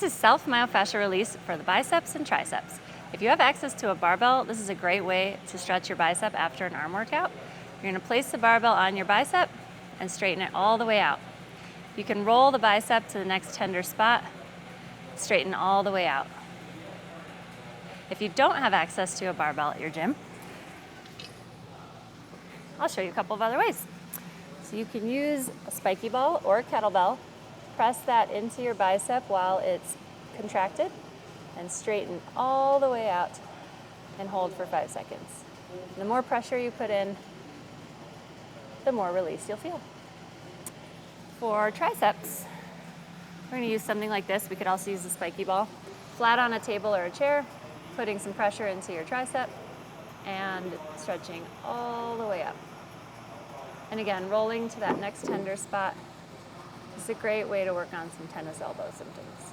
is self-myofascial release for the biceps and triceps. If you have access to a barbell, this is a great way to stretch your bicep after an arm workout. You're going to place the barbell on your bicep and straighten it all the way out. You can roll the bicep to the next tender spot, straighten all the way out. If you don't have access to a barbell at your gym, I'll show you a couple of other ways. So you can use a spiky ball or a kettlebell, press that into your bicep while it's contracted, and straighten all the way out and hold for 5 seconds. The more pressure you put in, the more release you'll feel. For triceps, we're going to use something like this. We could also use a spiky ball. Flat on a table or a chair, putting some pressure into your tricep and stretching all the way up. And again, rolling to that next tender spot is a great way to work on some tennis elbow symptoms.